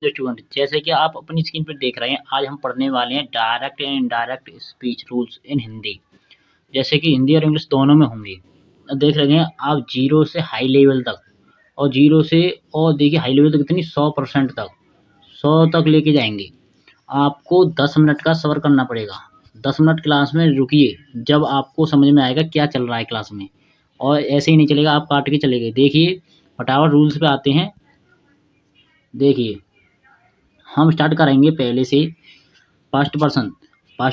Student, जैसे कि आप अपनी स्क्रीन पर देख रहे हैं, आज हम पढ़ने वाले हैं direct and indirect speech rules in Hindi. जैसे कि हिंदी और इंग्लिश दोनों में होंगे। देख रहे हैं आप जीरो से हाई लेवल तक, और जीरो से और देखिए हाई लेवल तक कितनी 100% तक, 100 तक लेके जाएंगे। आपको 10 मिनट का सफ़र करना पड़ेगा। 10 मिनट क्लास में रुकिए, जब आपको समझ में आएगा क्या चल रहा है क्लास में। और ऐसे ही नहीं चलेगा, आप काट के चले गए। देखिए फटाफट रूल्स पे आते हैं। देखिए हम स्टार्ट करेंगे पहले से। फर्स्ट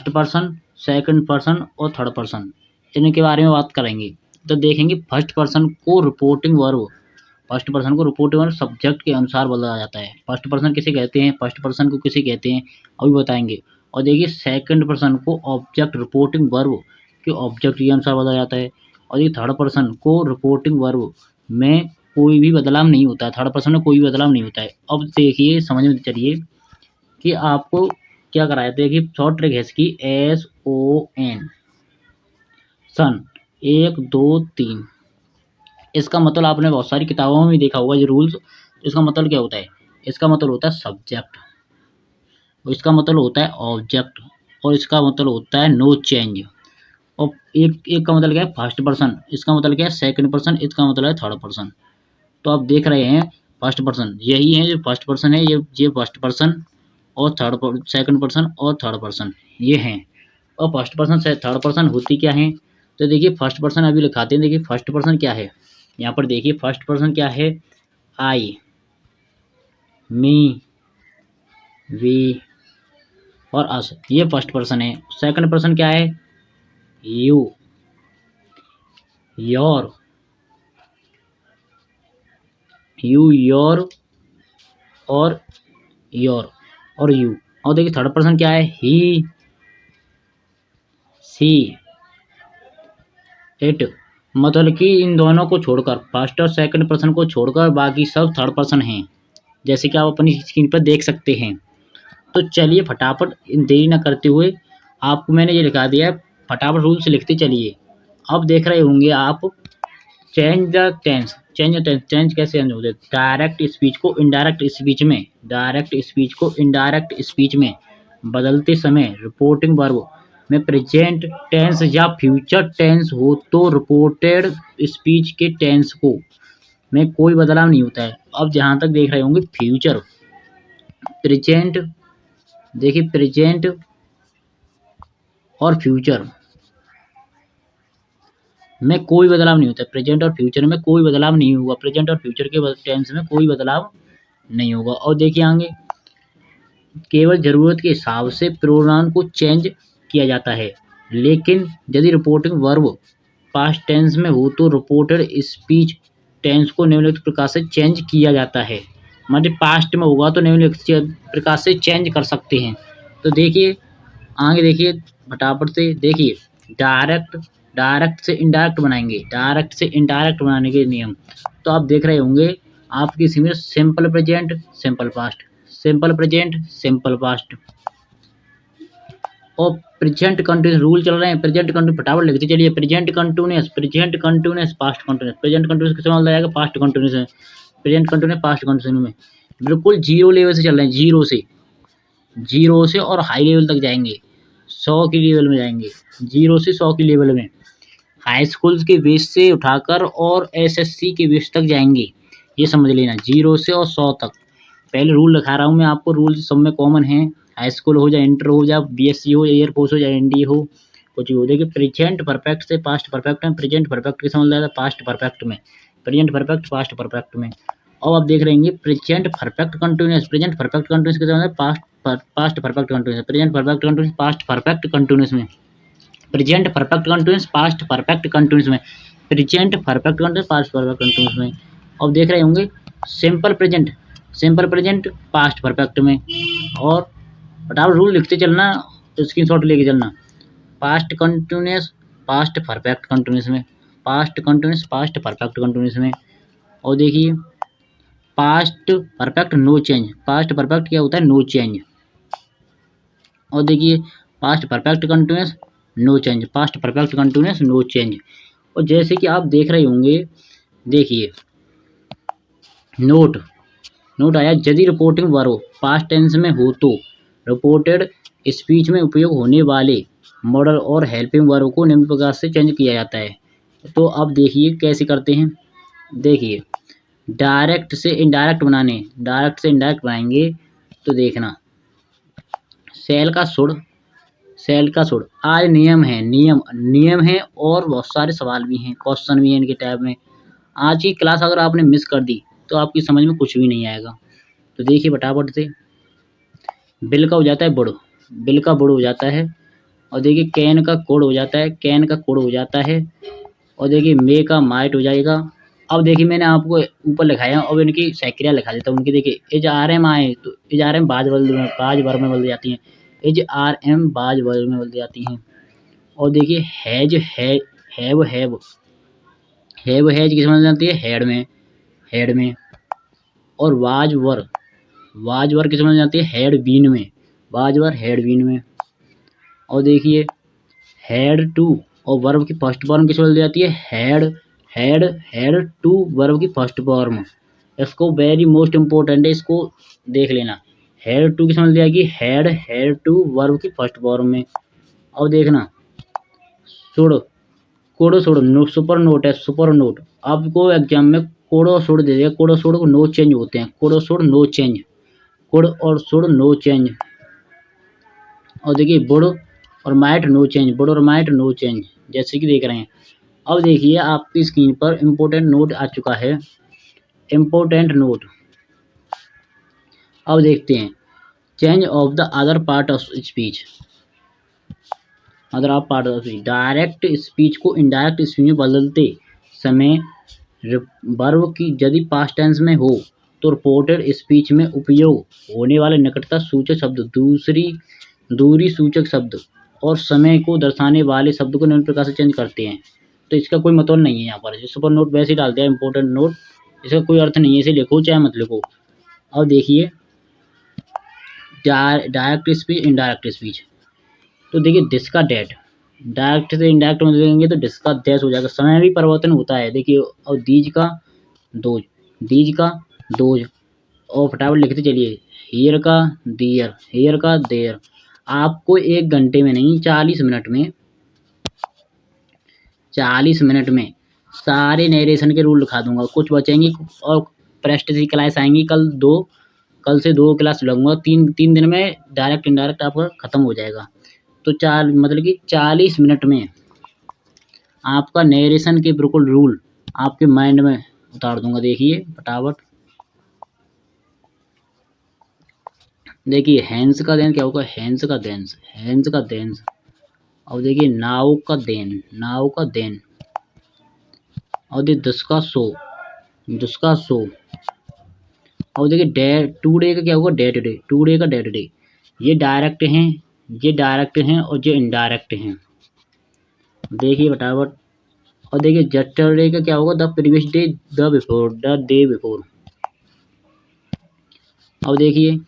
पर्सन, सेकंड पर्सन और थर्ड पर्सन, इनके बारे में बात करेंगे। तो देखेंगे फर्स्ट पर्सन को रिपोर्टिंग वर्ब सब्जेक्ट के अनुसार बोला जाता है। फर्स्ट पर्सन किसे कहते हैं, फर्स्ट पर्सन को किसे कहते हैं, अभी बताएंगे। और देखिए सेकंड पर्सन को ऑब्जेक्ट रिपोर्टिंग वर्ब के ऑब्जेक्ट के अनुसार बोला जाता है। और ये थर्ड पर्सन को रिपोर्टिंग वर्ब में कोई भी बदलाव नहीं होता है। थर्ड पर्सन में कोई भी बदलाव नहीं होता है। अब देखिए समझ में चलिए कि आपको क्या कराया था कि शॉर्ट ट्रिक है इसकी SON, सन 1 2 3। इसका मतलब आपने बहुत सारी किताबों में भी देखा होगा ये रूल्स। इसका मतलब क्या होता है, इसका मतलब होता है सब्जेक्ट, इसका मतलब होता है ऑब्जेक्ट, और इसका मतलब होता है नो चेंज। और एक एक का मतलब क्या है फर्स्ट पर्सन, इसका मतलब क्या है सेकंड पर्सन, इसका मतलब है थर्ड पर्सन। तो आप देख रहे हैं फर्स्ट पर्सन यही है, जो फर्स्ट पर्सन है ये फर्स्ट पर्सन और सेकंड पर्सन और थर्ड पर्सन ये हैं। और फर्स्ट पर्सन से थर्ड पर्सन होती क्या है, तो देखिए फर्स्ट पर्सन अभी लिखाते हैं। देखिए फर्स्ट पर्सन क्या है, यहाँ पर देखिए फर्स्ट पर्सन क्या है, आई, मी, वी और अस, ये फर्स्ट पर्सन है। सेकंड पर्सन क्या है, यू, योर, योर और योर और यू। और देखिए थर्ड पर्सन क्या है, ही, सी, इट। मतलब कि इन दोनों को छोड़कर, फर्स्ट और सेकंड पर्सन को छोड़कर बाकी सब थर्ड पर्सन हैं, जैसे कि आप अपनी स्क्रीन पर देख सकते हैं। तो चलिए फटाफट देरी न करते हुए आपको मैंने ये लिखा दिया है, फटाफट रूल्स लिखते चलिए। अब देख रहे होंगे आप चेंज द टेंस, चेंज कैसे होते हैं, डायरेक्ट स्पीच को इनडायरेक्ट स्पीच में, डायरेक्ट स्पीच को इनडायरेक्ट स्पीच में बदलते समय रिपोर्टिंग वर्ब में प्रेजेंट टेंस या फ्यूचर टेंस हो तो रिपोर्टेड स्पीच के टेंस को में कोई बदलाव नहीं होता है। अब जहाँ तक देख रहे होंगे फ्यूचर, प्रेजेंट, देखिए प्रेजेंट और फ्यूचर में कोई बदलाव नहीं होता है। प्रेजेंट और फ्यूचर में कोई बदलाव नहीं हुआ, प्रेजेंट और फ्यूचर के टेंस में कोई बदलाव नहीं होगा। और देखिए आगे केवल ज़रूरत के हिसाब से प्रोनाउन को चेंज किया जाता है, लेकिन यदि रिपोर्टिंग वर्ब पास्ट टेंस में हो तो रिपोर्टेड स्पीच टेंस को निम्नलिखित प्रकार से चेंज किया जाता है। मतलब पास्ट में होगा तो निम्नलिखित प्रकार से चेंज कर सकते हैं। तो देखिए आगे देखिए फटाफट से देखिए, डायरेक्ट डायरेक्ट से इनडायरेक्ट बनाएंगे, डायरेक्ट से इनडायरेक्ट बनाने के नियम। तो आप देख रहे होंगे आपकी इसी में simple present, simple past, simple present, simple past और प्रेजेंट कंटिन्यूस रूल चल रहे हैं। प्रेजेंट कंटिन्यूस फटाफट लिखते चलिए, present continuous, present continuous, past continuous. Present continuous किस में बदल जाएगा, पास्ट कंटिन्यूस में। प्रेजेंट कंटिन्यूस पास्ट कंटिन्यूस में बिल्कुल जीरो लेवल से चल रहे हैं, जीरो से और हाई लेवल तक जाएंगे, 100 की लेवल में जाएंगे, 0 से 100 की लेवल में। हाई स्कूल के बेस से उठाकर और SSC के बेस तक जाएंगे, ये समझ लेना 0 से और 100 तक। पहले रूल लिखा रहा हूँ मैं आपको, रूल सब में कॉमन है, हाई स्कूल हो या इंटर हो या BSc हो, एयरफोर्स हो या NDA हो, कुछ भी हो। देखिए प्रेजेंट परफेक्ट से पास्ट परफेक्ट में, प्रेजेंट परफेक्ट के समझ जाएगा पास्ट परफेक्ट में, प्रेजेंट परफेक्ट पास्ट परफेक्ट में। और आप देख रहे हैं present perfect continuous, present perfect continuous के समझ past perfect continuous, present perfect continuous past perfect continuous में, present perfect continuous past perfect continuous में, present perfect continuous past perfect continuous में। अब देख रहे होंगे simple present, simple present past perfect में। और फटाफट रूल लिखते चलना, स्क्रीनशॉट लेके चलना, past continuous past perfect continuous में, past continuous past perfect continuous में। और देखिए past perfect no change, past perfect क्या होता है, नो चेंज। और देखिए past perfect continuous no change, past perfect continuous no change. और जैसे कि आप देख रहे होंगे, देखिए नोट, नोट आया, यदि रिपोर्टिंग वर्ब पास्ट टेंस में हो तो रिपोर्टेड स्पीच में उपयोग होने वाले मॉडल और हेल्पिंग वर्ब को निम्न प्रकार से चेंज किया जाता है। तो अब देखिए कैसे करते हैं। देखिए डायरेक्ट से इनडायरेक्ट बनाने, डायरेक्ट से इनडायरेक्ट बनाएंगे तो देखना, सेल का सुड़, सेल का सुड़, आज नियम है, नियम नियम है और बहुत सारे सवाल भी हैं, क्वेश्चन भी हैं इनके टैब में। आज की क्लास अगर आपने मिस कर दी तो आपकी समझ में कुछ भी नहीं आएगा। तो देखिए फटाफट से, बिल का हो जाता है बुड़, बिल का बुड़ हो जाता है। और देखिए कैन का कोड हो जाता है, कैन का कोड हो जाता है। और देखिए मे का माइट हो जाएगा। अब देखिए मैंने आपको ऊपर लिखाया और इनकी सैक्रिया लिखा देता हूँ उनकी। देखिए इज आर एम आए तो इज आर एम बाज वर्ग में बदल जाती हैं, इज आर एम बाज वर्ग में बदल जाती हैं। और देखिए हैज है, हैव हैज किस में बदल जाती है, हेड में, हेड में। और वाज वर किस में बदल जाती है, हेड बीन में, वाज वर हेड बीन में। और देखिए हेड टू और वर्ब की फर्स्ट फॉर्म किस में बदल जाती है, had had had to verb की फर्स्ट फॉर्म। इसको वेरी मोस्ट इम्पोर्टेंट है, इसको देख लेना। हेड टू किस में बदल जाएगी, हेड टू वर्ब की फर्स्ट फॉर्म में। अब देखना सुड़, कोड़ो सुड़ सुपर नोट है, सुपर नोट। आपको एग्जाम में कोड़ो सुड़ दे दिया, कोड़ो सुड़ को नो चेंज होते हैं, कोड़ो सुड़ नो चेंज, कुड़ और सुड़ नो चेंज। और देखिए बुड़ और माइट नो चेंज, बुड़ और माइट नो चेंज, जैसे कि देख रहे हैं। अब देखिए आपकी स्क्रीन पर इम्पोर्टेंट नोट आ चुका है, इम्पोर्टेंट नोट। अब देखते हैं change of the other part of speech, other of part of speech. Direct speech को इनडायरेक्ट स्पीच में बदलते समय वर्ब की यदि पास्ट टेंस में हो तो रिपोर्टेड स्पीच में उपयोग होने वाले निकटता सूचक शब्द, दूरी सूचक शब्द और समय को दर्शाने वाले शब्द को निम्न प्रकार से चेंज करते हैं। तो इसका कोई मतलब नहीं है यहाँ पर, सुपर नोट वैसे ही डाल दिया इंपॉर्टेंट नोट, इसका कोई अर्थ नहीं है, इसे लिखो चाहे मत लिखो। अब देखिए डायरेक्ट स्पीच, इनडायरेक्ट स्पीच। तो देखिए डिस का डेट, डायरेक्ट से इनडायरेक्ट में देंगे तो डिस का डैश हो जाएगा, समय भी परिवर्तन होता है। देखिए और दीज का दोज, दीज का दोज। और फटाफट लिखते चलिए, हियर का दियर, हियर का देयर। आपको 1 घंटे में नहीं 40 मिनट में, 40 मिनट में सारे नरेशन के रूल लिखा दूंगा, कुछ बचेंगे। और प्रैक्टिस की क्लास आएंगी कल से 2 क्लास लगूंगा, 3 दिन में डायरेक्ट इनडायरेक्ट आपका खत्म हो जाएगा। तो मतलब कि 40 मिनट में आपका नरेशन के बिल्कुल रूल आपके माइंड में उतार दूंगा। देखिए फटाफट, देखिए हैंस का देन क्या होगा, हैंस का देंस, हैंस का देंस। और देखिए नाव का देन, नाव का देन। और देखिए दस का सो, दस का सो। और देखिए डे, टू डे का क्या होगा, डेट डे, टू डे का डेट डे। ये डायरेक्ट हैं, ये डायरेक्ट हैं और ये इनडायरेक्ट हैं। देखिए फटाफट। और देखिए यस्टरडे का क्या होगा, the previous day, the before, the day before. अब देखिए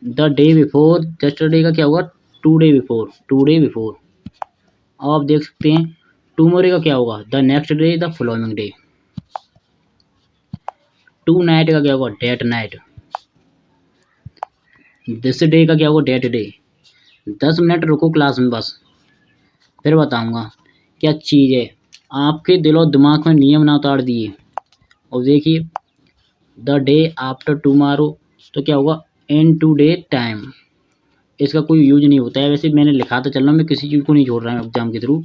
द डे बिफोर, यस्टरडे का क्या होगा, two day before, two day before. अब आप देख सकते हैं टुमारो का क्या होगा, the next day, the following day. Tonight का क्या होगा, डेट नाइट। दिस डे का क्या होगा, डेट डे। 10 मिनट रुको क्लास में बस, फिर बताऊंगा क्या चीज़ है। आपके दिल और दिमाग में नियम ना उतार दिए। और देखिए द डे आफ्टर टुमारो, तो क्या होगा, इन टू डे टाइम। इसका कोई यूज नहीं होता है, वैसे मैंने लिखा तो चल रहा, मैं किसी चीज़ को नहीं छोड़ रहा हूँ एग्जाम के थ्रू।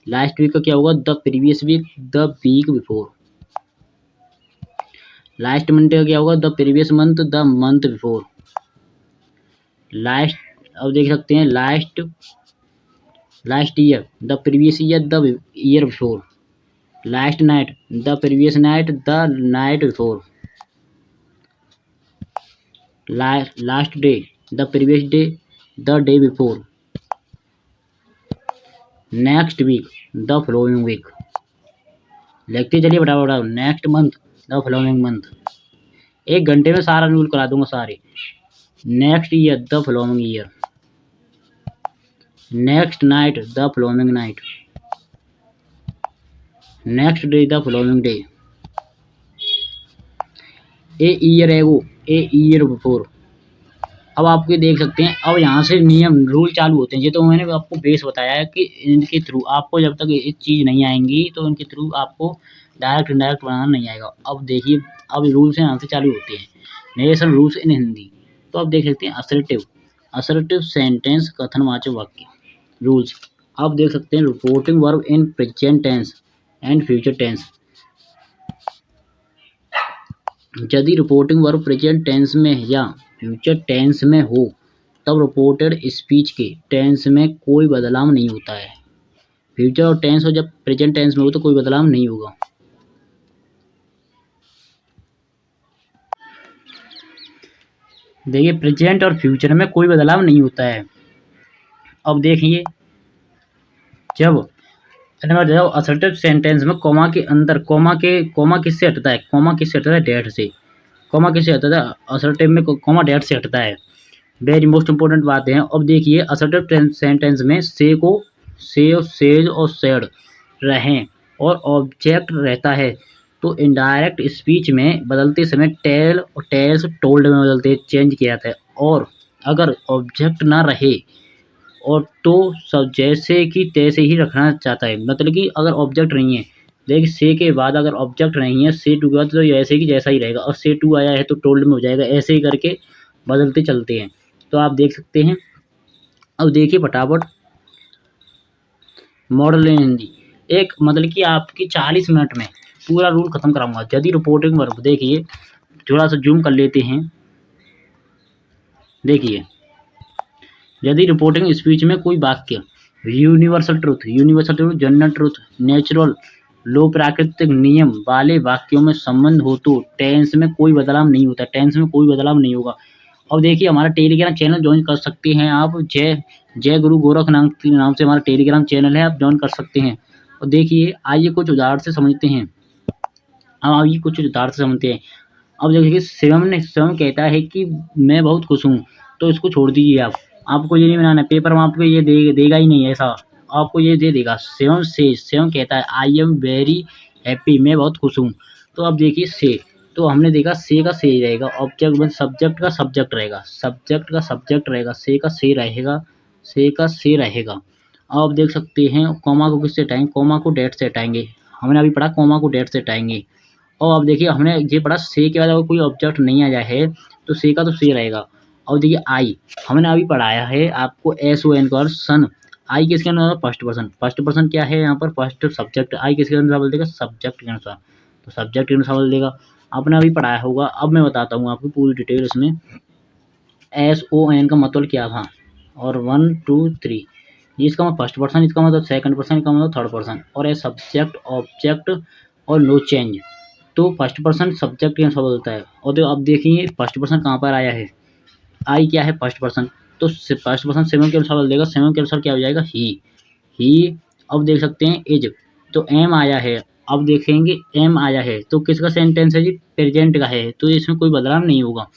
लास्ट वीक का क्या होगा, the previous week, the week before. Last month का क्या होगा, the previous month, the month before. Last, अब देख सकते हैं last, last year, the previous year, the year before. Last night, the previous night, the night before. Last day, the previous day, the day before. Next week, the following week. लिखते चलिए फटाफट। Next month, the following month. 1 घंटे में सारा rule करा दूंगा सारे। Next year, the following year. Next night, the following night. Next day, the following day. A year ago, a year before. अब आप ये देख सकते हैं, अब यहाँ से नियम रूल चालू होते हैं। ये तो मैंने आपको बेस बताया है कि इनके थ्रू आपको जब तक ये चीज़ नहीं आएंगी तो इनके थ्रू आपको डायरेक्ट इनडायरेक्ट बनाना नहीं आएगा। अब देखिए, अब रूल्स यहाँ से चालू होते हैं। नेरेशन रूल्स इन हिंदी, तो आप देख सकते हैं असर्टिव, असर्टिव सेंटेंस कथनवाचक वाक्य रूल्स। आप देख सकते हैं reporting verb in present tense and future tense. यदि रिपोर्टिंग वर्ब प्रेजेंट टेंस में या फ्यूचर टेंस में हो तब रिपोर्टेड स्पीच के टेंस में कोई बदलाव नहीं होता है। फ्यूचर और टेंस हो जब प्रेजेंट टेंस में हो तो कोई बदलाव नहीं होगा। देखिए, प्रेजेंट और फ्यूचर में कोई बदलाव नहीं होता है। अब देखिए, जब असर्टिव सेंटेंस में कॉमा के अंदर कॉमा किससे हटता है? कॉमा किससे हटता है? डेट से। कॉमा किससे हटता है? असर्टिव में कॉमा डेट से हटता है। वेरी मोस्ट इंपॉर्टेंट बात है। अब देखिए, असर्टिव सेंटेंस में से को से और सेज और सेड रहें और ऑब्जेक्ट रहता है तो इनडायरेक्ट स्पीच में बदलते समय टेल और टेल्स टोल्ड में बदलते चेंज किया जाता है। और अगर ऑब्जेक्ट ना रहे और तो सब जैसे कि तैसे ही रखना चाहता है। मतलब कि अगर ऑब्जेक्ट नहीं है, देखिए से के बाद अगर ऑब्जेक्ट नहीं है, से टू के बाद तो ऐसे कि जैसा ही रहेगा, और से टू आया है तो टोल्ड में हो जाएगा। ऐसे ही करके बदलते चलते हैं। तो आप देख सकते हैं। अब देखिए फटाफट मॉडल इन हिंदी, एक मतलब कि आपकी 40 मिनट में पूरा रूल खत्म कराऊंगा। यदि रिपोर्टिंग वर्ब, देखिए थोड़ा सा जूम कर लेते हैं। देखिए, यदि रिपोर्टिंग स्पीच में कोई वाक्य universal truth, general truth, natural, लो प्राकृतिक नियम वाले वाक्यों में संबंध हो तो टेंस में कोई बदलाव नहीं होता। टेंस में कोई बदलाव नहीं होगा। अब देखिए, हमारा टेलीग्राम चैनल ज्वाइन कर सकते हैं आप। जय गुरु गोरख नाम से हमारा टेलीग्राम चैनल है, आप ज्वाइन कर सकते हैं। और देखिए, आइए कुछ उदाहरण से समझते हैं। अब आइए कुछ उदाहरण से समझते हैं। अब देखिए, शिवम कहता है कि मैं बहुत खुश हूँ, तो इसको छोड़ दीजिए आप। आपको ये नहीं बनाना है, पेपर में आपको ये देगा ही नहीं ऐसा, आपको ये दे देगा। शिवम कहता है आई एम वेरी हैप्पी, मैं बहुत खुश हूँ। तो अब देखिए से, तो हमने देखा से का से रहेगा, ऑब्जेक्ट में सब्जेक्ट का सब्जेक्ट रहेगा, सब्जेक्ट का सब्जेक्ट रहेगा, से का से रहेगा, से का से रहेगा। अब आप देख सकते हैं कॉमा को किससे हटाएंगे? कॉमा को डेट से हटाएंगे। हमने अभी पढ़ा कॉमा को डेट से हटाएंगे। और अब देखिए, हमने ये पढ़ा से के बाद अगर कोई ऑब्जेक्ट नहीं आया है तो से का तो से रहेगा। और देखिए आई, हमने अभी पढ़ाया है आपको SON का, और सन आई किसके अनुसार? First person. फर्स्ट पर्सन क्या है यहाँ पर? First subject. आई किसके अनुसार बोल देगा? सब्जेक्ट के अनुसार। तो सब्जेक्ट के अनुसार बोल देगा। आपने अभी पढ़ाया होगा। अब मैं बताता हूँ आपको पूरी डिटेल इसमें। SON का मतलब क्या था? और 1 2 3, इसका मतलब फर्स्ट पर्सन, इसका मतलब सेकंड पर्सन, इसका मतलब थर्ड पर्सन। और ए सब्जेक्ट, ऑब्जेक्ट और नो चेंज। तो फर्स्ट पर्सन सब्जेक्ट के अनुसार बदलता है। और तो अब देखिए फर्स्ट पर्सन कहाँ पर आया है? आई क्या है? First person. तो फर्स्ट पर्सन सेवन के अनुसार बदल देगा। सेवन के अनुसार क्या हो जाएगा? ही। अब देख सकते हैं इज, तो एम आया है। अब देखेंगे एम आया है तो किसका सेंटेंस है जी? प्रेजेंट का है, तो इसमें कोई बदलाव नहीं होगा।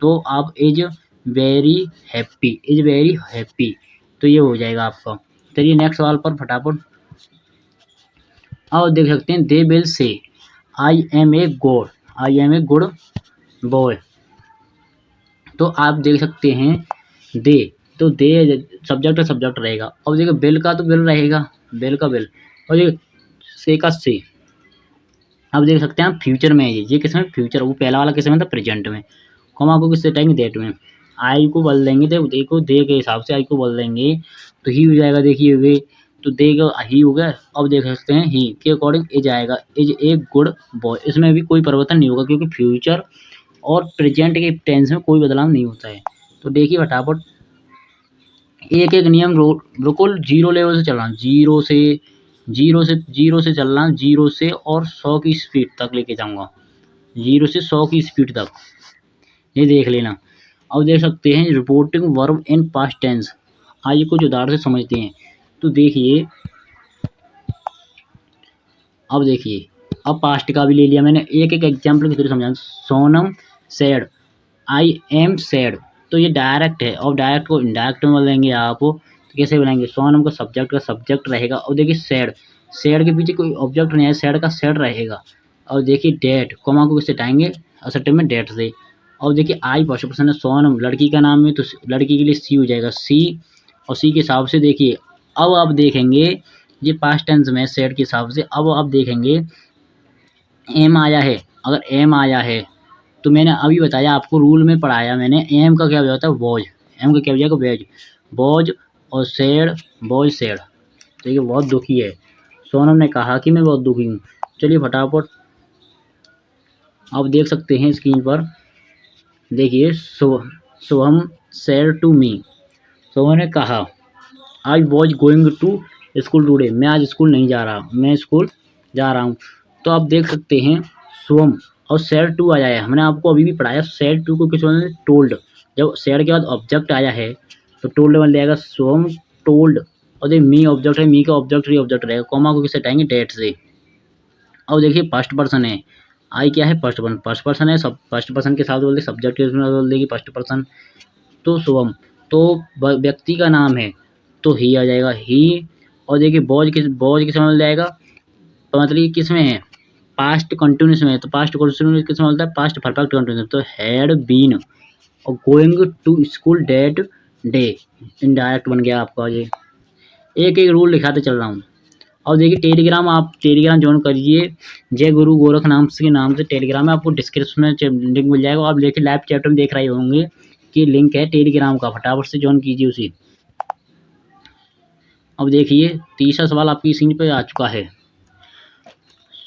तो आप is very happy, is very happy, तो ये हो जाएगा आपका। चलिए नेक्स्ट सवाल पर फटाफट। अब देख सकते हैं they will say I am a good boy. तो आप देख सकते हैं दे, तो दे सब्जेक्ट सब्जेक्ट रहेगा। अब देखिए बिल का तो बिल रहेगा, बिल का बिल। और ये से का से। अब देख सकते हैं आप फ्यूचर में ये किस में? फ्यूचर। वो पहला वाला किस में था? प्रेजेंट में। कॉमा को किससे हटाएंगे? डेट में। आई को बदल देंगे, तो देखो दे के हिसाब से आई को बदल देंगे तो ही हो जाएगा। देखिए वे, तो दे का ही हो गया। अब देख सकते हैं ही के अकॉर्डिंग इज आएगा, इज ए गुड बॉय। इसमें भी कोई परिवर्तन नहीं होगा क्योंकि फ्यूचर और प्रेजेंट के टेंस में कोई बदलाव नहीं होता है। तो देखिए फटाफट एक एक नियम बिल्कुल जीरो लेवल से चलना, जीरो से चलना, जीरो से और 100 की स्पीड तक लेके जाऊंगा, 0 से 100 की स्पीड तक, ये देख लेना। अब देख सकते हैं reporting verb in past tense. आइए कुछ उदाहरण से समझते हैं। तो देखिए, अब देखिए, अब पास्ट का भी ले लिया मैंने, एक एक एग्जाम्पल की तरह समझा। Sonam sad, I am sad, तो ये डायरेक्ट है। और डायरेक्ट को इनडायरेक्ट में बदलेंगे आप, तो कैसे बनाएंगे? सोनम का सब्जेक्ट रहेगा। और देखिए सैड, सैड के पीछे कोई ऑब्जेक्ट नहीं है, सैड का सैड रहेगा। और देखिए डेट, कॉमा को किससे हटाएंगे? असर्टिव में डेट से। और देखिए आई फर्स्ट पर्सन है, सोनम लड़की का नाम है तो लड़की के लिए सी हो जाएगा सी, और सी के हिसाब से देखिए अब आप देखेंगे ये पास्ट टेंस में सेड के हिसाब से। अब आप देखेंगे एम आया है, अगर एम आया है तो मैंने अभी बताया आपको, रूल में पढ़ाया मैंने, एम का क्या हो जाता है वॉज, एम का क्या हो जाएगा वेज, बॉज और सेड बॉज सेड। देखिए बहुत दुखी है, सोनम ने कहा कि मैं बहुत दुखी हूँ। चलिए फटाफट आप देख सकते हैं स्क्रीन पर, देखिए सोहम सेड टू मी, सोहम ने कहा I was going to school today, मैं आज स्कूल नहीं जा रहा, मैं स्कूल जा रहा हूँ। तो आप देख सकते हैं सोहम और सेड टू आया है, हमने आपको अभी भी पढ़ाया सेड टू को किस बोलते हैं टोल्ड। जब सेड के बाद ऑब्जेक्ट आया है तो टोल्ड बन जाएगा सोहम टोल्ड, और देखिए मी ऑब्जेक्ट है, मी का ऑब्जेक्ट ही ऑब्जेक्ट रहेगा, कॉमा को किससे हटाएंगे डेट से। और देखिए फर्स्ट पर्सन है, आई क्या है फर्स्ट पर्सन है, सब फर्स्ट पर्सन के साथ बोल दे, सब्जेक्ट के साथ बोल देगी फर्स्ट पर्सन। तो शुभम तो व्यक्ति का नाम है तो ही आ जाएगा ही। और देखिए बॉज किस में मिल जाएगा, तो मतलब किस में है पास्ट कंटिन्यूस में है, तो पास्ट कंटिन्यूस किस में मिलता है पास्ट परफेक्ट कंटिन्यूस, तो हैड बीन और going to school that day, indirect बन गया आपका ये। एक एक रूल लिखाते चल रहा हूँ। और देखिए टेलीग्राम, आप टेलीग्राम ज्वाइन करिए, जय गुरु गोरख नाम से टेलीग्राम है, आपको डिस्क्रिप्शन में लिंक मिल जाएगा। आप देखिए लाइव चैट में देख रहे होंगे कि लिंक है टेलीग्राम का, फटाफट से ज्वाइन कीजिए उसी। अब देखिए तीसरा सवाल आपकी स्क्रीन पे आ चुका है।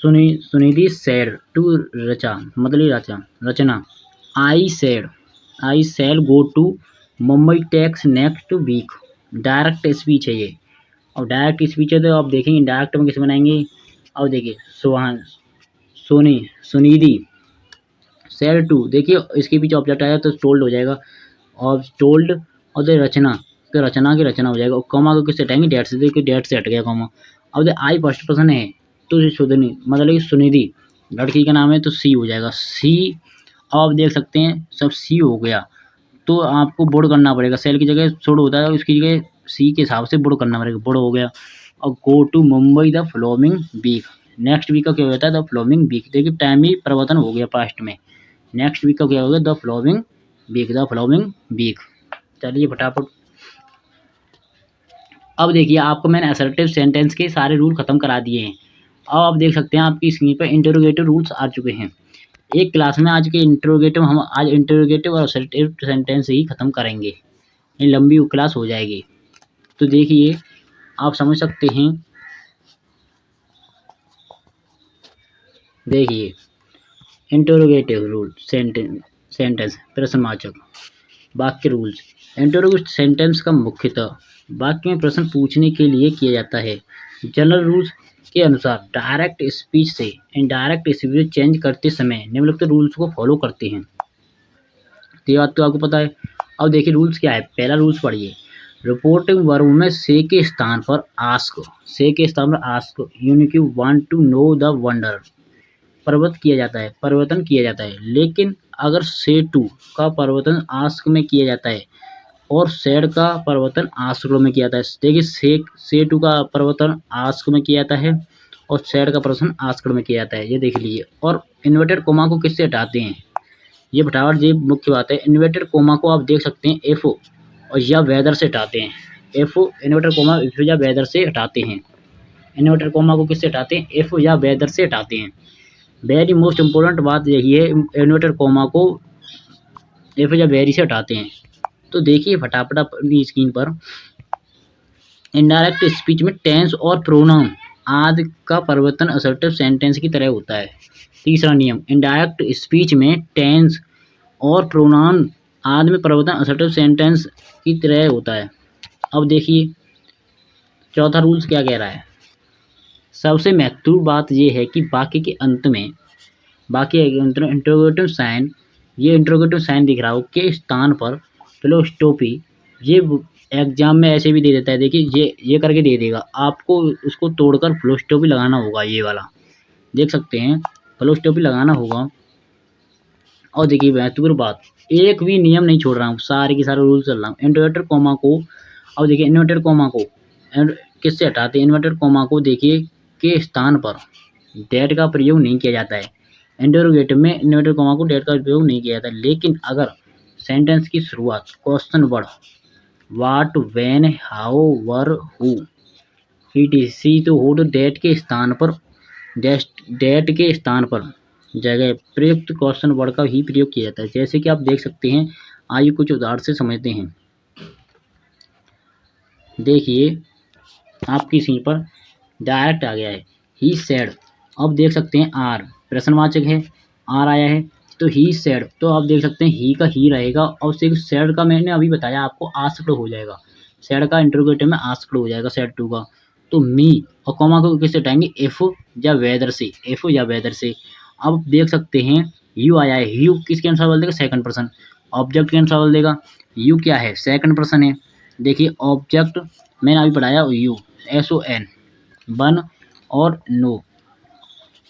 सुनिधि सेड टू रचा, मतलब Rachna I said go to Mumbai takes next week, direct speech है ये। और डायरेक्ट स्पीच है तो आप देखेंगे डायरेक्ट में किसे बनाएंगे। और देखिए सुनिधि सेड टू, देखिए इसके पीछे ऑब्जेक्ट आया तो टोल्ड हो जाएगा, और टोल्ड और दे रचना की रचना हो जाएगा, और कॉमा को किससे हटाएंगे डेट से, देखिए डेट से हट गया कॉमा। अब दे आई फर्स्ट पर्सन है तो सुधनी मतलब कि सुनिधि लड़की का नाम है तो सी हो जाएगा सी। अब आप देख सकते हैं सब सी हो गया, तो आपको बुड़ करना पड़ेगा, सेल की जगह सुड होता है उसकी जगह सी के हिसाब से बुड़ करना पड़ेगा, बुड़ हो गया। और go to Mumbai the following week, next week का क्या होता है द फ्लोमिंग वीक, देखिए टाइम ही परिवर्तन हो गया पास्ट में, नेक्स्ट वीक का क्या होगा द फ्लोमिंग वीक। चलिए फटाफट अब देखिए आपको मैंने असर्टिव सेंटेंस के सारे रूल खत्म करा दिए हैं। अब आप देख सकते हैं आपकी स्क्रीन पर इंटरोगेटिव रूल्स आ चुके हैं। एक क्लास में आज के इंटरोगेटिव, हम आज इंटरोगेटिव और असर्टिव सेंटेंस ही खत्म करेंगे, ये लंबी क्लास हो जाएगी। तो देखिए आप समझ सकते हैं, देखिए इंटरोगेटिव रूल सेंटेंस प्रश्नवाचक वाक्य रूल्स। इंटरोगेटिव सेंटेंस का मुख्यतः वाक्य में प्रश्न पूछने के लिए किया जाता है। जनरल रूल्स के अनुसार डायरेक्ट स्पीच से इनडायरेक्ट स्पीच चेंज करते समय निम्नलिखित रूल्स को फॉलो करते हैं। तो ये बात तो आपको पता है। अब देखिए रूल्स क्या है, पहला रूल्स पढ़िए, रिपोर्टिंग वर्ब में से के स्थान पर आस्क, से के स्थान पर ask, unique want to know the wonder, परिवर्तन किया जाता है। लेकिन अगर से टू का परिवर्तन आस्क में किया जाता है और सेड का परिवर्तन आस्क में किया जाता है, देखिए से टू का परिवर्तन आस्क में किया जाता है और सेड का परिवर्तन आस्क में किया जाता है, ये देख लीजिए। और इन्वर्टेड कोमा को किससे हटाते हैं, ये फटाफट ये मुख्य बात है। इन्वर्टेड कोमा को आप देख सकते हैं एफ और या वेदर से हटाते हैं, एफ इन्वर्टेड कोमा एफ या वेदर से हटाते हैं, इन्वर्टेड कोमा को किससे हटाते हैं एफ या वेदर से हटाते हैं। वेरी मोस्ट इम्पोर्टेंट बात यही है, इन्वर्टेड कोमा को एफ या वेरी से हटाते हैं। तो देखिए फटाफट अपनी स्क्रीन पर, इनडायरेक्ट स्पीच में टेंस और प्रोनाउन आदि का परिवर्तन असर्टिव सेंटेंस की तरह होता है। तीसरा नियम, इनडायरेक्ट स्पीच में टेंस और प्रोनाउन आदि में परिवर्तन असर्टिव सेंटेंस की तरह होता है। अब देखिए चौथा रूल्स क्या कह रहा है, सबसे महत्वपूर्ण बात यह है कि वाक्य के अंत में इंटरोगेटिव साइन, ये इंटरोगेटिव साइन दिख रहा हो के स्थान पर फिलोस्टोपी, ये एग्जाम में ऐसे भी दे देता है, देखिए ये करके दे देगा आपको, उसको तोड़कर फिलोस्टोपी लगाना होगा, ये वाला देख सकते हैं फिलोस्टोपी लगाना होगा। और देखिए महत्वपूर्ण बात, एक भी नियम नहीं छोड़ रहा हूँ, सारे के सारे रूल चल रहा हूँ। इन्वर्टेड कोमा को, अब देखिए इन्वर्टेड कोमा को किससे हटाते हैं, इन्वर्टेड कोमा को देखिए के स्थान पर डेट का प्रयोग नहीं किया जाता है, इंटरोगेटिव में इन्वर्टेड कॉमा को डेट का उपयोग नहीं किया जाता। लेकिन अगर सेंटेंस की शुरुआत question word what, when, how, were, who, etc तो हुड डेट के स्थान पर जगह प्रयुक्त क्वेश्चन वर्ड का ही प्रयोग किया जाता है। जैसे कि आप देख सकते हैं, आइए कुछ उदाहरण से समझते हैं। देखिए आपकी सीन पर डायरेक्ट आ गया है ही सेड। अब देख सकते हैं आर प्रश्नवाचक है, आर आया है तो ही सेड, तो आप देख सकते हैं ही का ही रहेगा और सेड का मैंने अभी बताया आपको आस्क्ड हो जाएगा। सेड का इंटरोगेटिव में आस्क्ड हो जाएगा सेड टू का। तो मी और कॉमा को किससे हटाएंगे, इफ या वेदर से, इफ या वेदर से। अब देख सकते हैं यू आया है, यू किसके अनुसार बोल देगा, सेकंड पर्सन। ऑब्जेक्ट के अनुसार बोल देगा, यू क्या है, सेकंड पर्सन है। देखिए ऑब्जेक्ट मैंने अभी पढ़ाया यू, SON, वन और नो,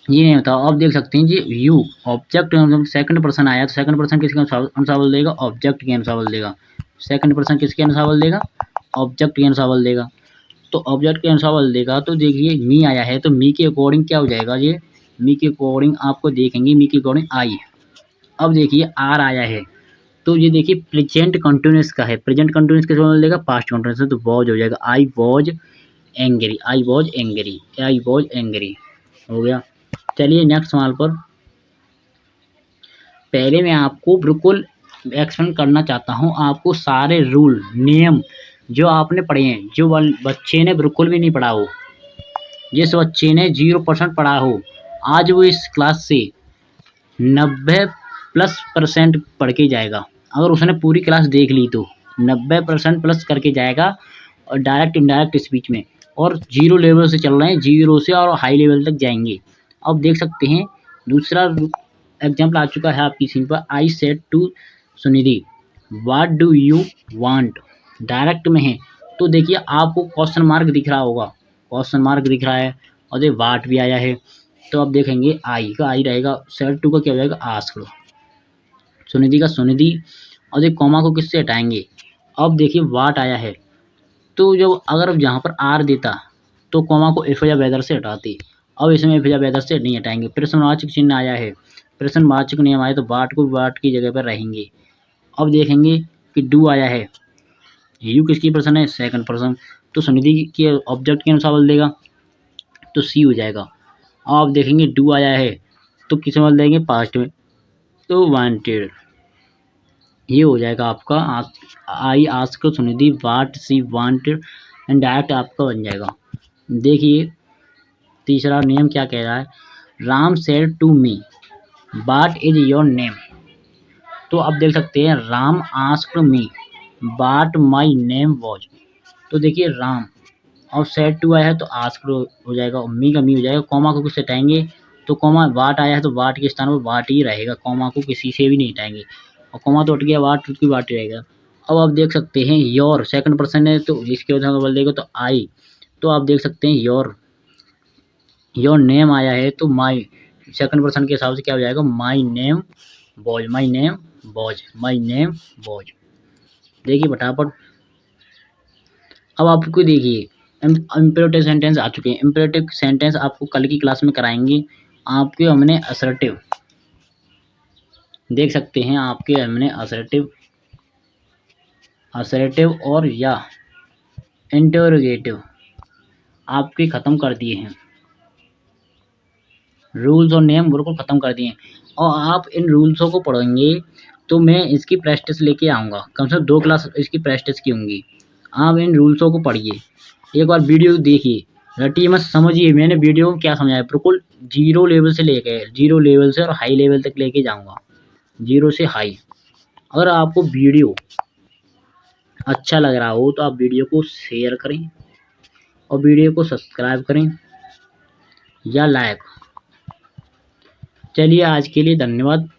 ये नहीं होता। अब देख सकते हैं जी यू ऑब्जेक्ट सेकंड पर्सन आया तो सेकंड पर्सन किसके अनुसार बोल देगा, ऑब्जेक्ट के अनुसार बोल देगा। सेकंड पर्सन किसके अनुसार बोल देगा, ऑब्जेक्ट के अनुसार बोल देगा। तो ऑब्जेक्ट के अनुसार बोल देगा तो देखिए मी आया है तो मी के अकॉर्डिंग क्या हो जाएगा, ये मी के अकॉर्डिंग आपको देखेंगे, मी के अकॉर्डिंग आई। अब देखिए आर आया है तो ये देखिए प्रेजेंट कंटिन्यूस का है, प्रेजेंट कंटिन्यूस किसको बोल देगा, पास्ट कंटिन्यूस, तो वॉज हो जाएगा, I was angry, I was angry, I was angry हो गया। चलिए नेक्स्ट सवाल पर। पहले मैं आपको बिल्कुल एक्सप्लेन करना चाहता हूँ, आपको सारे रूल नियम जो आपने पढ़े हैं, जो बच्चे ने बिल्कुल भी नहीं पढ़ा हो, जिस बच्चे ने 0% पढ़ा हो, आज वो इस क्लास से 90+% पढ़ के जाएगा। अगर उसने पूरी क्लास देख ली तो 90% प्लस करके जाएगा और डायरेक्ट इनडायरेक्ट स्पीच में, और 0 लेवल से चल रहे हैं, 0 से और हाई लेवल तक जाएंगे। अब देख सकते हैं दूसरा एग्जाम्पल आ चुका है आपकी स्क्रीन पर। I said to Sunidhi what do you want, direct में है तो देखिए आपको क्वेश्चन मार्क दिख रहा होगा, क्वेश्चन मार्क दिख रहा है और ये वाट भी आया है तो अब देखेंगे आई का आई रहेगा, सेड टू का क्या हो जाएगा, आस्क्ड, सुनिधि का सुनिधि, और ये कॉमा को किससे हटाएंगे। अब देखिए वाट आया है तो जब अगर अब यहाँ पर आर देता तो कॉमा को इफ या वेदर से हटाते, अब इसमें इफ या वेदर से नहीं हटाएंगे। प्रश्नवाचक चिन्ह आया है, प्रश्नवाचक नियम आया तो वाट को वाट की जगह पर रहेंगे। अब देखेंगे कि डू आया है, यू किसकी पर्सन है, सेकंड पर्सन, तो सुनिधि के ऑब्जेक्ट के अनुसार बोल देगा तो सी हो जाएगा। अब देखेंगे डू आया है तो किसे बोल देंगे, पास्ट में, तो वांटेड, ये हो जाएगा आपका I ask Sunidhi what she wanted, and direct आपका बन जाएगा। देखिए तीसरा नियम क्या कह रहा है, Ram said to me what is your name, तो अब देख सकते हैं Ram asked me what my name was, तो देखिए राम और सेड टू आया है तो आस्क्ड हो जाएगा, मी का मी हो जाएगा। कॉमा को किससे हटाएंगे, तो कॉमा वाट आया है तो वाट के स्थान पर वाट ही रहेगा, कॉमा को किसी से भी नहीं हटाएंगे, और कॉमा तो हट गया, वाट की वाट रहेगा। अब आप देख सकते हैं योर सेकंड पर्सन है तो इसके वजह बोल देगा तो आई, तो आप देख सकते हैं योर नेम आया है तो माई सेकंड पर्सन के हिसाब से क्या हो जाएगा, my name boughs, my name boughs, my name boughs. देखिए फटाफट अब आपको देखिए इम्पेरेटिव सेंटेंस आ चुके हैं। इम्पेरेटिव सेंटेंस आपको कल की क्लास में कराएंगे। आपके हमने असर्टिव देख सकते हैं, आपके हमने असर्टिव और या इंटरोगेटिव आपके ख़त्म कर दिए हैं, रूल्स और नियम बिल्कुल ख़त्म कर दिए हैं। और आप इन रूल्सों को पढ़ेंगे तो मैं इसकी प्रैक्टिस लेके आऊँगा, कम से कम 2 क्लास इसकी प्रैक्टिस की होंगी। आप इन रूल्सों को पढ़िए, एक बार वीडियो देखिए, रटिए मत, समझिए मैंने वीडियो में क्या समझाया, बिल्कुल 0 लेवल से लेके 0 लेवल से और हाई लेवल तक लेके जाऊँगा, 0 से हाई। अगर आपको वीडियो अच्छा लग रहा हो तो आप वीडियो को शेयर करें और वीडियो को सब्सक्राइब करें या लाइक। चलिए आज के लिए धन्यवाद।